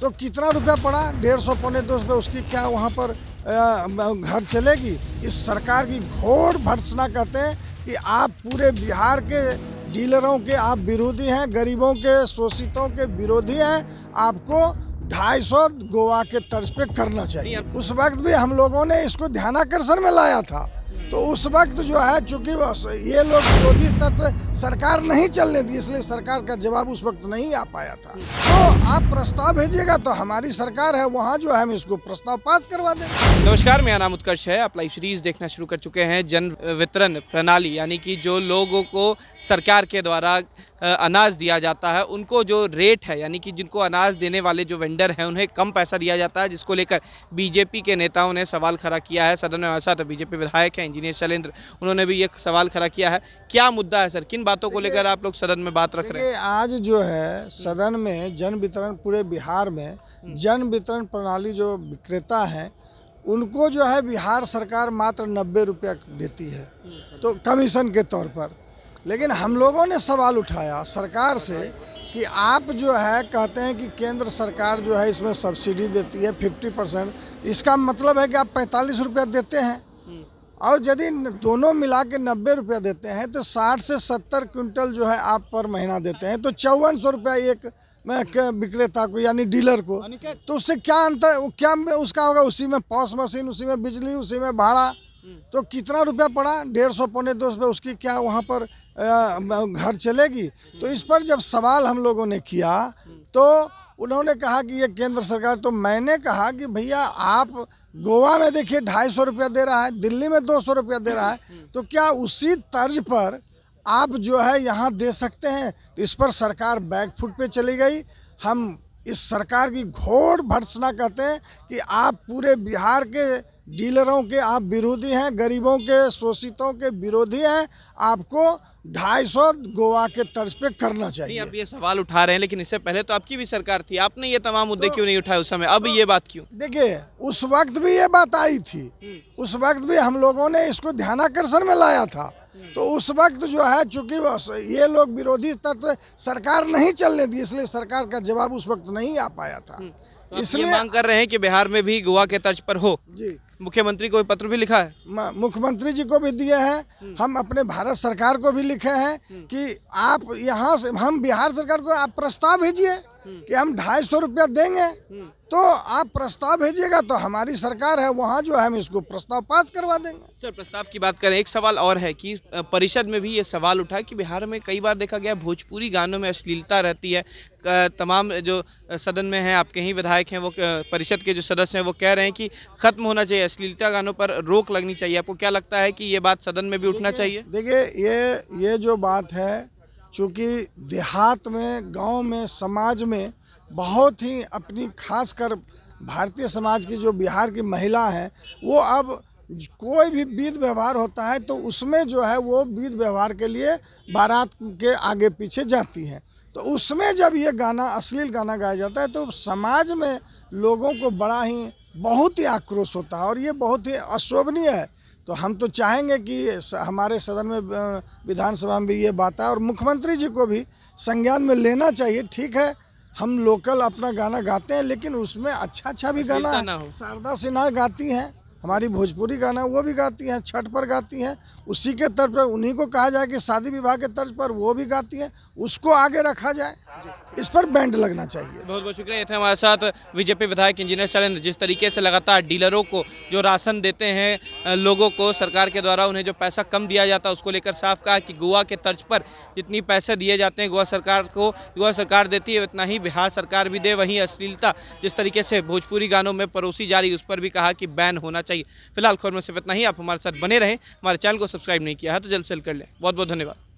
तो कितना रुपया पड़ा, 150 पौने 200, उसकी क्या वहाँ पर घर चलेगी। इस सरकार की घोर भर्त्सना कहते हैं कि आप पूरे बिहार के डीलरों के आप विरोधी हैं, गरीबों के शोषितों के विरोधी हैं। आपको 250 गोवा के तर्ज पे करना चाहिए। उस वक्त भी हम लोगों ने इसको ध्यानाकर्षण में लाया था। तो उस वक्त जो है, चूंकि ये लोग विरोधी तत्व सरकार नहीं चलने दी, इसलिए सरकार का जवाब उस वक्त नहीं आ पाया था। तो आप प्रस्ताव भेजिएगा तो हमारी सरकार है, वहाँ जो है हम इसको प्रस्ताव पास करवा देंगे। नमस्कार, मेरा नाम उत्कर्ष है। आप लाइव सीरीज देखना शुरू कर चुके हैं। जन वितरण प्रणाली यानी कि जो लोगों को सरकार के द्वारा अनाज दिया जाता है, उनको जो रेट है यानी कि जिनको अनाज देने वाले जो वेंडर हैं उन्हें कम पैसा दिया जाता है, जिसको लेकर बीजेपी के नेताओं ने सवाल खड़ा किया है। सदन में हमारे साथ बीजेपी विधायक हैं इंजीनियर शैलेंद्र, उन्होंने भी ये सवाल खड़ा किया है। क्या मुद्दा है सर, किन बातों को लेकर आप लोग सदन में बात रख रहे हैं? आज जो है सदन में जन वितरण, पूरे बिहार में जन वितरण प्रणाली जो विक्रेता हैं उनको जो है बिहार सरकार मात्र 90 रुपया देती है, तो कमीशन के तौर पर। लेकिन हम लोगों ने सवाल उठाया सरकार से कि आप जो है कहते हैं कि केंद्र सरकार जो है इसमें सब्सिडी देती है 50%, इसका मतलब है कि आप 45 रुपया देते हैं, और यदि दोनों मिला के 90 रुपया देते हैं तो 60 से 70 क्विंटल जो है आप पर महीना देते हैं, तो 5400 रुपया एक विक्रेता को यानी डीलर को। तो उससे क्या अंतर, क्या उसका होगा? उसी में पॉस मशीन, उसी में बिजली, उसी में भाड़ा, तो कितना रुपया पड़ा, 150 पौने 200, उसकी क्या वहाँ पर घर चलेगी। तो इस पर जब सवाल हम लोगों ने किया तो उन्होंने कहा कि ये केंद्र सरकार। तो मैंने कहा कि भैया आप गोवा में देखिए 250 रुपया दे रहा है, दिल्ली में 200 रुपया दे रहा है, तो क्या उसी तर्ज पर आप जो है यहाँ दे सकते हैं? तो इस पर सरकार बैकफुट पे चली गई। हम इस सरकार की घोर भर्त्सना कहते हैं कि आप पूरे बिहार के डीलरों के आप विरोधी हैं, गरीबों के शोषितों के विरोधी हैं। आपको 250 गोवा के तर्ज पे करना चाहिए। नहीं, आप ये सवाल उठा रहे हैं, लेकिन इससे पहले तो आपकी भी सरकार थी, आपने ये तमाम मुद्दे क्यों नहीं उठाए उस समय? अब ये बात क्यों? देखिए, उस वक्त भी ये बात आई थी, उस वक्त भी हम लोगों ने इसको ध्यानाकर्षण में लाया था। तो उस वक्त जो है, चूंकि ये लोग विरोधी तत्व सरकार नहीं चलने दी, इसलिए सरकार का जवाब उस वक्त नहीं आ पाया था। तो इसलिए मांग कर रहे हैं कि बिहार में भी गोवा के तर्ज पर हो। जी, मुख्यमंत्री को पत्र भी लिखा है, मुख्यमंत्री जी को भी दिए हैं, हम अपने भारत सरकार को भी लिखे हैं कि आप यहाँ से, हम बिहार सरकार को आप प्रस्ताव भेजिए कि हम 250 रुपया देंगे, तो आप प्रस्ताव भेजिएगा तो हमारी सरकार है, वहाँ जो है हम इसको प्रस्ताव पास करवा देंगे। सर, प्रस्ताव की बात करें, एक सवाल और है कि परिषद में भी ये सवाल उठा कि बिहार में कई बार देखा गया भोजपुरी गानों में अश्लीलता रहती है। तमाम जो सदन में हैं, आपके ही विधायक हैं, वो परिषद के जो सदस्य हैं वो कह रहे हैं कि खत्म होना चाहिए, अश्लीलता गानों पर रोक लगनी चाहिए। आपको क्या लगता है कि ये बात सदन में भी उठना चाहिए? देखिए, ये जो बात है, चूँकि देहात में, गांव में, समाज में बहुत ही अपनी, खासकर भारतीय समाज की जो बिहार की महिला हैं, वो अब कोई भी विध व्यवहार होता है तो उसमें जो है वो विध व्यवहार के लिए बारात के आगे पीछे जाती हैं। तो उसमें जब ये गाना, अश्लील गाना गाया जाता है तो समाज में लोगों को बड़ा ही, बहुत ही आक्रोश होता है और ये बहुत ही अशोभनीय है। तो हम तो चाहेंगे कि हमारे सदन में, विधानसभा में भी ये बात है और मुख्यमंत्री जी को भी संज्ञान में लेना चाहिए। ठीक है, हम लोकल अपना गाना गाते हैं, लेकिन उसमें अच्छा भी गाना है। शारदा सिन्हा गाती हैं, हमारी भोजपुरी गाना वो भी गाती हैं, छठ पर गाती हैं, उसी के तर्ज पर उन्हीं को कहा जाए कि शादी विवाह के तर्ज पर वो भी गाती हैं, उसको आगे रखा जाए, इस पर बैंड लगना चाहिए। बहुत बहुत शुक्रिया। ये थे हमारे साथ बीजेपी विधायक इंजीनियर शैलेंद्र। जिस तरीके से लगातार डीलरों को जो राशन देते हैं लोगों को सरकार के द्वारा, उन्हें जो पैसा कम दिया जाता है उसको लेकर साफ कहा कि गोवा के तर्ज पर जितनी पैसे दिए जाते हैं गोवा सरकार को, गोवा सरकार देती है, उतना ही बिहार सरकार भी दे। वहीं अश्लीलता जिस तरीके से भोजपुरी गानों में परोसी जा रही, उस पर भी कहा कि बैन होना चाहिए। फिलहाल खबर में सिर्फ इतना ही। आप हमारे साथ बने रहें। हमारे चैनल को सब्सक्राइब नहीं किया है तो जल्द से जल्द कर लें। बहुत बहुत धन्यवाद।